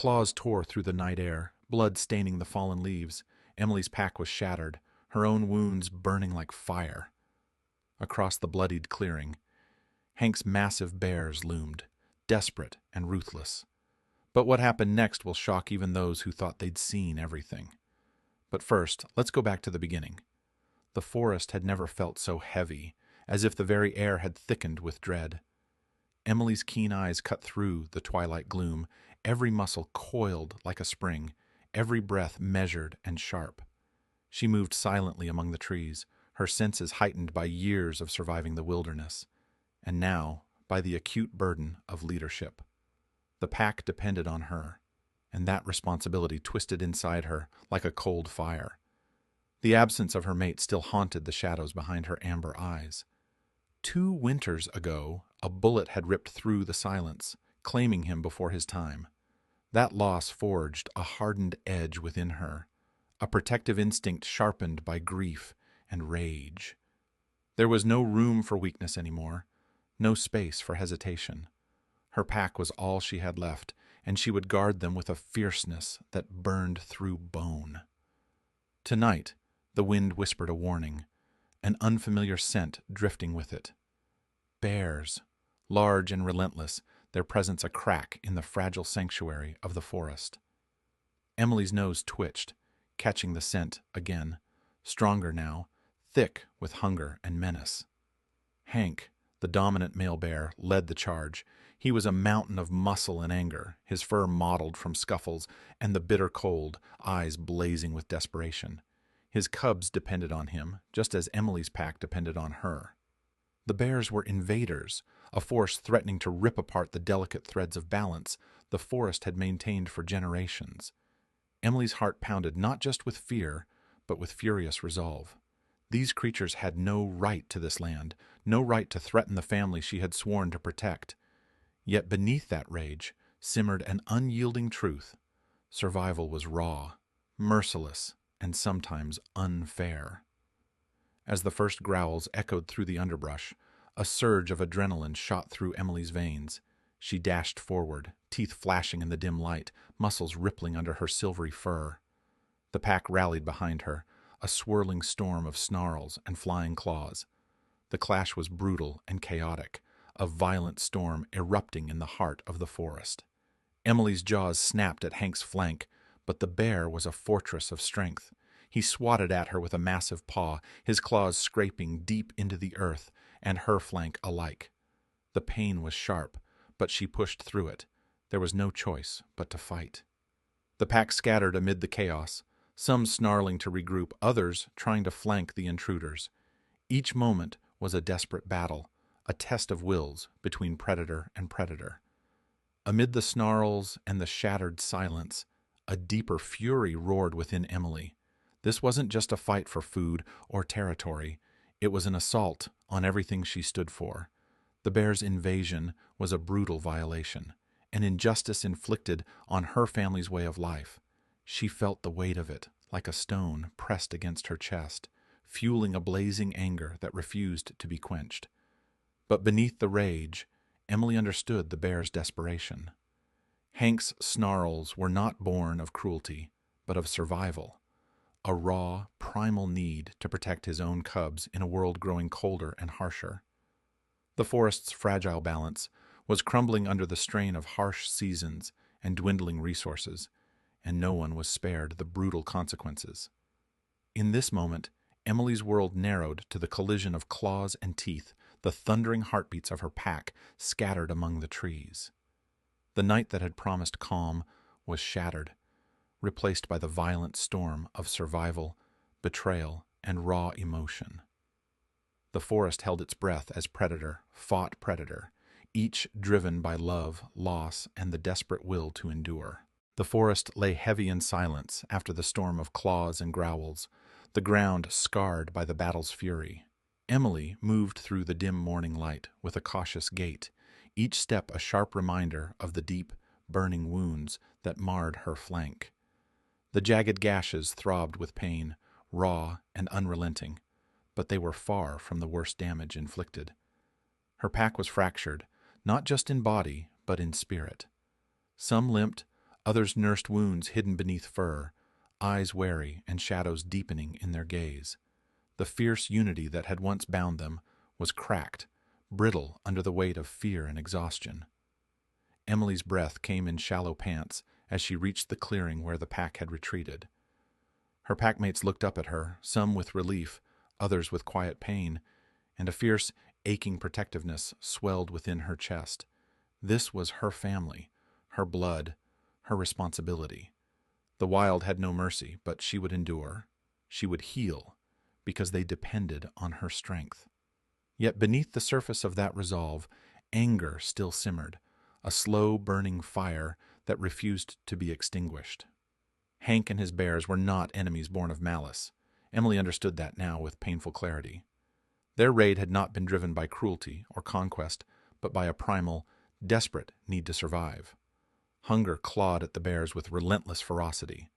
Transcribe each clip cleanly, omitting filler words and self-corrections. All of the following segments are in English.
Claws tore through the night air, blood staining the fallen leaves. Emily's pack was shattered, her own wounds burning like fire. Across the bloodied clearing, Hank's massive bears loomed, desperate and ruthless. But what happened next will shock even those who thought they'd seen everything. But first, let's go back to the beginning. The forest had never felt so heavy, as if the very air had thickened with dread. Emily's keen eyes cut through the twilight gloom, every muscle coiled like a spring, every breath measured and sharp. She moved silently among the trees, her senses heightened by years of surviving the wilderness, and now by the acute burden of leadership. The pack depended on her, and that responsibility twisted inside her like a cold fire. The absence of her mate still haunted the shadows behind her amber eyes. 2 winters ago, a bullet had ripped through the silence, claiming him before his time. That loss forged a hardened edge within her, a protective instinct sharpened by grief and rage. There was no room for weakness anymore, no space for hesitation. Her pack was all she had left, and she would guard them with a fierceness that burned through bone. Tonight, the wind whispered a warning, an unfamiliar scent drifting with it. Bears, large and relentless, their presence a crack in the fragile sanctuary of the forest. Emily's nose twitched, catching the scent again, stronger now, thick with hunger and menace. Hank, the dominant male bear, led the charge. He was a mountain of muscle and anger, his fur mottled from scuffles and the bitter cold, eyes blazing with desperation. His cubs depended on him, just as Emily's pack depended on her. The bears were invaders, a force threatening to rip apart the delicate threads of balance the forest had maintained for generations. Emily's heart pounded not just with fear, but with furious resolve. These creatures had no right to this land, no right to threaten the family she had sworn to protect. Yet beneath that rage simmered an unyielding truth. Survival was raw, merciless, and sometimes unfair. As the first growls echoed through the underbrush, a surge of adrenaline shot through Emily's veins. She dashed forward, teeth flashing in the dim light, muscles rippling under her silvery fur. The pack rallied behind her, a swirling storm of snarls and flying claws. The clash was brutal and chaotic, a violent storm erupting in the heart of the forest. Emily's jaws snapped at Hank's flank, but the bear was a fortress of strength. He swatted at her with a massive paw, his claws scraping deep into the earth, and her flank alike. The pain was sharp, but she pushed through it. There was no choice but to fight. The pack scattered amid the chaos, some snarling to regroup, others trying to flank the intruders. Each moment was a desperate battle, a test of wills between predator and predator. Amid the snarls and the shattered silence, a deeper fury roared within Emily. This wasn't just a fight for food or territory. It was an assault on everything she stood for. The bear's invasion was a brutal violation, an injustice inflicted on her family's way of life. She felt the weight of it, like a stone pressed against her chest, fueling a blazing anger that refused to be quenched. But beneath the rage, Emily understood the bear's desperation. Hank's snarls were not born of cruelty, but of survival. A raw, primal need to protect his own cubs in a world growing colder and harsher. The forest's fragile balance was crumbling under the strain of harsh seasons and dwindling resources, and no one was spared the brutal consequences. In this moment, Emily's world narrowed to the collision of claws and teeth, the thundering heartbeats of her pack scattered among the trees. The night that had promised calm was shattered, replaced by the violent storm of survival, betrayal, and raw emotion. The forest held its breath as predator fought predator, each driven by love, loss, and the desperate will to endure. The forest lay heavy in silence after the storm of claws and growls, the ground scarred by the battle's fury. Emily moved through the dim morning light with a cautious gait, each step a sharp reminder of the deep, burning wounds that marred her flank. The jagged gashes throbbed with pain, raw and unrelenting, but they were far from the worst damage inflicted. Her pack was fractured, not just in body, but in spirit. Some limped, Others nursed wounds hidden beneath fur, eyes wary and shadows deepening in their gaze. The fierce unity that had once bound them was cracked, brittle under the weight of fear and exhaustion. Emily's breath came in shallow pants as she reached the clearing where the pack had retreated. Her packmates looked up at her, some with relief, others with quiet pain, and a fierce, aching protectiveness swelled within her chest. This was her family, her blood, her responsibility. The wild had no mercy, but she would endure. She would heal, because they depended on her strength. Yet beneath the surface of that resolve, anger still simmered, a slow burning fire that refused to be extinguished. Hank and his bears were not enemies born of malice. Emily understood that now with painful clarity. Their raid had not been driven by cruelty or conquest, but by a primal, desperate need to survive. Hunger clawed at the bears with relentless ferocity.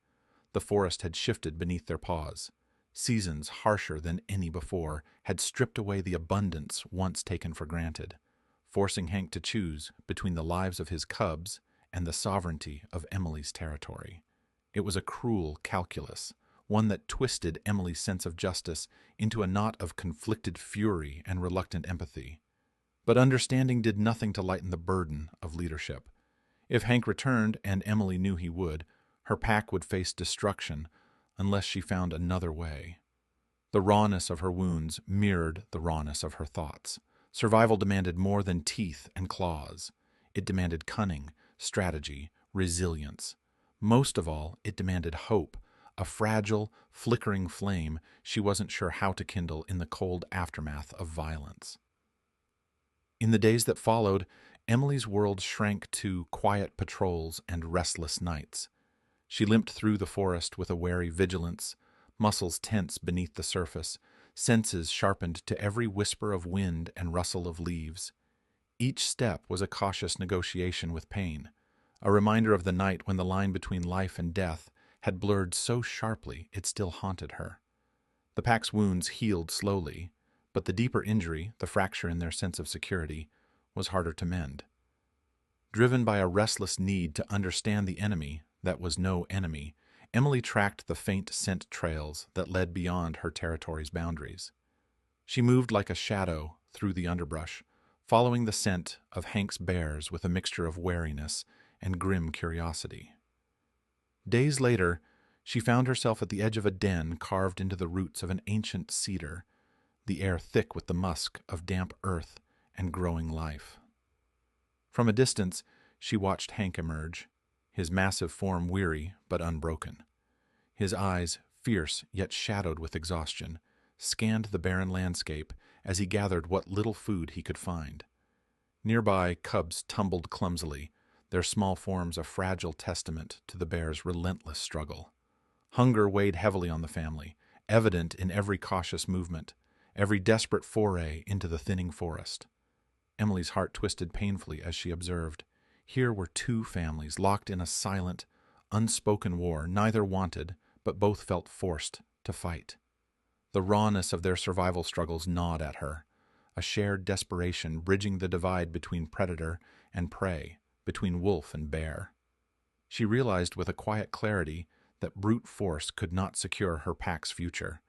The forest had shifted beneath their paws. Seasons harsher than any before had stripped away the abundance once taken for granted, forcing Hank to choose between the lives of his cubs and the sovereignty of Emily's territory. It was a cruel calculus, one that twisted Emily's sense of justice into a knot of conflicted fury and reluctant empathy. But understanding did nothing to lighten the burden of leadership. If Hank returned, and Emily knew he would, her pack would face destruction unless she found another way. The rawness of her wounds mirrored the rawness of her thoughts. Survival demanded more than teeth and claws. It demanded cunning, strategy, resilience. Most of all, it demanded hope, a fragile, flickering flame she wasn't sure how to kindle in the cold aftermath of violence. In the days that followed, Emily's world shrank to quiet patrols and restless nights. She limped through the forest with a wary vigilance, muscles tense beneath the surface, senses sharpened to every whisper of wind and rustle of leaves. Each step was a cautious negotiation with pain, a reminder of the night when the line between life and death had blurred so sharply it still haunted her. The pack's wounds healed slowly, but the deeper injury, the fracture in their sense of security, was harder to mend. Driven by a restless need to understand the enemy that was no enemy, Emily tracked the faint scent trails that led beyond her territory's boundaries. She moved like a shadow through the underbrush, following the scent of Hank's bears with a mixture of wariness and grim curiosity. Days later, she found herself at the edge of a den carved into the roots of an ancient cedar, the air thick with the musk of damp earth and growing life. From a distance, she watched Hank emerge, his massive form weary but unbroken. His eyes, fierce yet shadowed with exhaustion, scanned the barren landscape as he gathered what little food he could find. Nearby, cubs tumbled clumsily, their small forms a fragile testament to the bear's relentless struggle. Hunger weighed heavily on the family, evident in every cautious movement, every desperate foray into the thinning forest. Emily's heart twisted painfully as she observed. Here were two families locked in a silent, unspoken war neither wanted, but both felt forced to fight. The rawness of their survival struggles gnawed at her, a shared desperation bridging the divide between predator and prey, between wolf and bear. She realized with a quiet clarity that brute force could not secure her pack's future.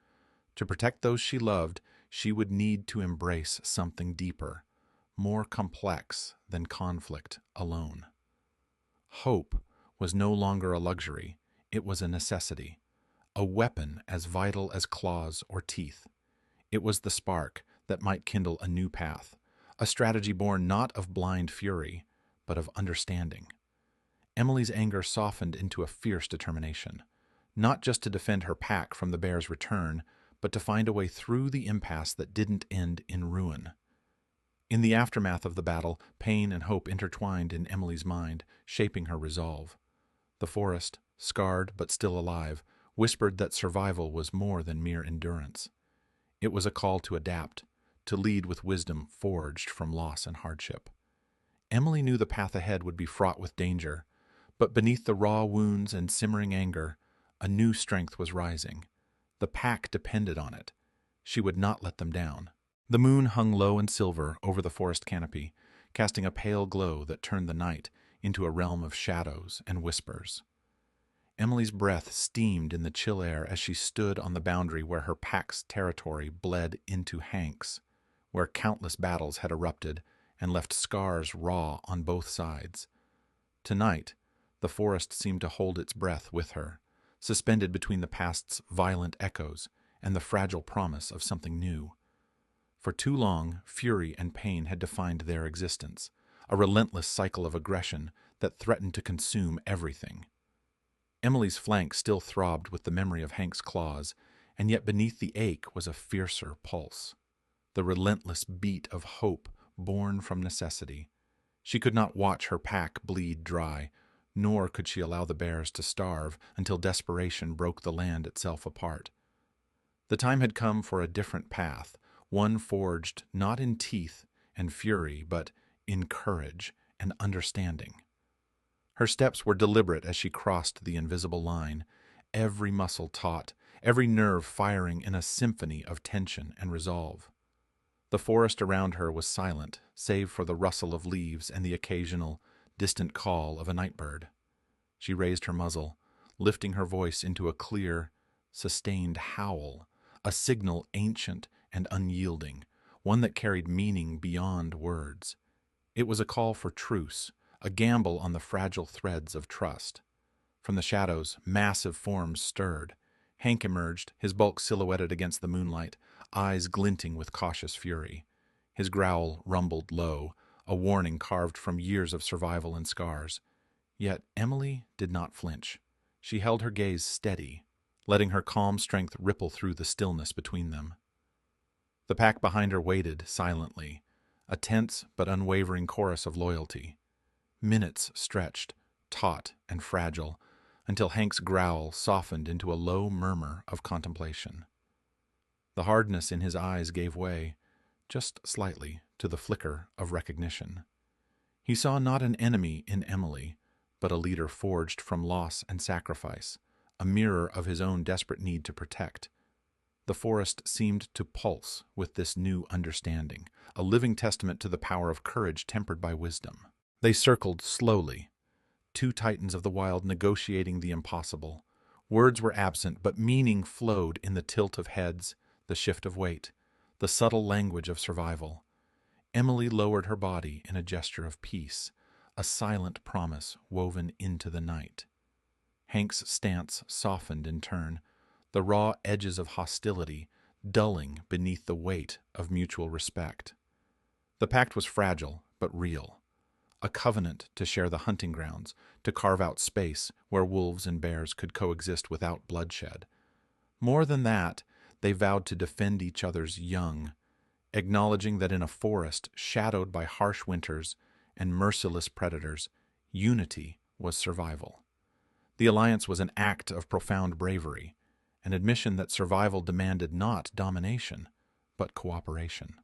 To protect those she loved, she would need to embrace something deeper, more complex than conflict alone. Hope was no longer a luxury, it was a necessity, a weapon as vital as claws or teeth. It was the spark that might kindle a new path, a strategy born not of blind fury, but of understanding. Emily's anger softened into a fierce determination, not just to defend her pack from the bear's return, but to find a way through the impasse that didn't end in ruin. In the aftermath of the battle, pain and hope intertwined in Emily's mind, shaping her resolve. The forest, scarred but still alive, whispered that survival was more than mere endurance. It was a call to adapt, to lead with wisdom forged from loss and hardship. Emily knew the path ahead would be fraught with danger, but beneath the raw wounds and simmering anger, a new strength was rising. The pack depended on it. She would not let them down. The moon hung low and silver over the forest canopy, casting a pale glow that turned the night into a realm of shadows and whispers. Emily's breath steamed in the chill air as she stood on the boundary where her pack's territory bled into Hank's, where countless battles had erupted and left scars raw on both sides. Tonight, the forest seemed to hold its breath with her, suspended between the past's violent echoes and the fragile promise of something new. For too long, fury and pain had defined their existence, a relentless cycle of aggression that threatened to consume everything. Emily's flank still throbbed with the memory of Hank's claws, and yet beneath the ache was a fiercer pulse, the relentless beat of hope born from necessity. She could not watch her pack bleed dry, nor could she allow the bears to starve until desperation broke the land itself apart. The time had come for a different path, one forged not in teeth and fury, but in courage and understanding. Her steps were deliberate as she crossed the invisible line, every muscle taut, every nerve firing in a symphony of tension and resolve. The forest around her was silent, save for the rustle of leaves and the occasional, distant call of a night bird. She raised her muzzle, lifting her voice into a clear, sustained howl, a signal ancient and unyielding, one that carried meaning beyond words. It was a call for truce, a gamble on the fragile threads of trust. From the shadows, massive forms stirred. Hank emerged, his bulk silhouetted against the moonlight, eyes glinting with cautious fury. His growl rumbled low, a warning carved from years of survival and scars. Yet Emily did not flinch. She held her gaze steady, letting her calm strength ripple through the stillness between them. The pack behind her waited silently, a tense but unwavering chorus of loyalty. Minutes stretched, taut and fragile, until Hank's growl softened into a low murmur of contemplation. The hardness in his eyes gave way, just slightly, to the flicker of recognition. He saw not an enemy in Emily, but a leader forged from loss and sacrifice, a mirror of his own desperate need to protect. The forest seemed to pulse with this new understanding, a living testament to the power of courage tempered by wisdom. They circled slowly, two titans of the wild negotiating the impossible. Words were absent, but meaning flowed in the tilt of heads, the shift of weight, the subtle language of survival. Emily lowered her body in a gesture of peace, a silent promise woven into the night. Hank's stance softened in turn, the raw edges of hostility dulling beneath the weight of mutual respect. The pact was fragile, but real. A covenant to share the hunting grounds, to carve out space where wolves and bears could coexist without bloodshed. More than that, they vowed to defend each other's young, acknowledging that in a forest shadowed by harsh winters and merciless predators, unity was survival. The alliance was an act of profound bravery, an admission that survival demanded not domination, but cooperation.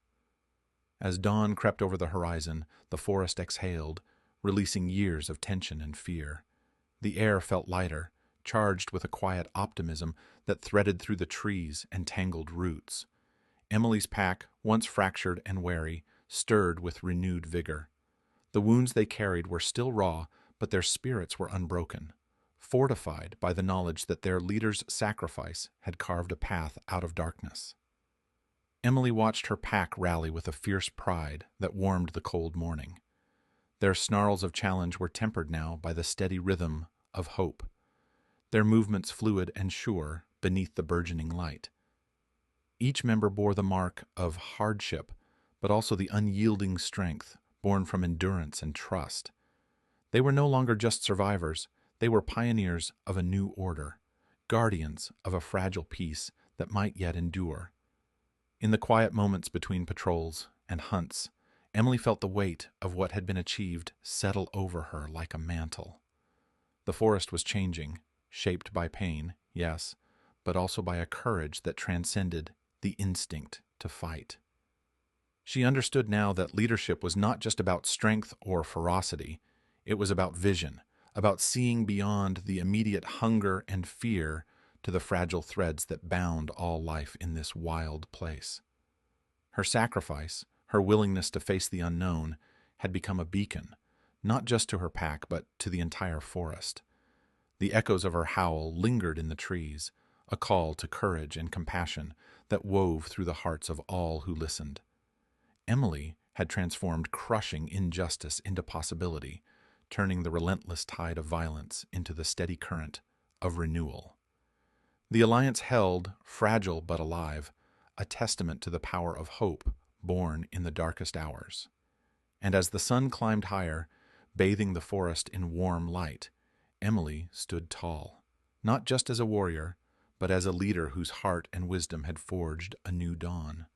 As dawn crept over the horizon, the forest exhaled, releasing years of tension and fear. The air felt lighter, charged with a quiet optimism that threaded through the trees and tangled roots. Emily's pack, once fractured and wary, stirred with renewed vigor. The wounds they carried were still raw, but their spirits were unbroken, fortified by the knowledge that their leader's sacrifice had carved a path out of darkness. Emily watched her pack rally with a fierce pride that warmed the cold morning. Their snarls of challenge were tempered now by the steady rhythm of hope, their movements fluid and sure beneath the burgeoning light. Each member bore the mark of hardship, but also the unyielding strength born from endurance and trust. They were no longer just survivors, they were pioneers of a new order, guardians of a fragile peace that might yet endure. In the quiet moments between patrols and hunts, Emily felt the weight of what had been achieved settle over her like a mantle. The forest was changing, shaped by pain, yes, but also by a courage that transcended the instinct to fight. She understood now that leadership was not just about strength or ferocity, it was about vision, about seeing beyond the immediate hunger and fear to the fragile threads that bound all life in this wild place. Her sacrifice, her willingness to face the unknown, had become a beacon, not just to her pack, but to the entire forest. The echoes of her howl lingered in the trees, a call to courage and compassion that wove through the hearts of all who listened. Emily had transformed crushing injustice into possibility, turning the relentless tide of violence into the steady current of renewal. The alliance held, fragile but alive, a testament to the power of hope born in the darkest hours. And as the sun climbed higher, bathing the forest in warm light, Emily stood tall, not just as a warrior, but as a leader whose heart and wisdom had forged a new dawn.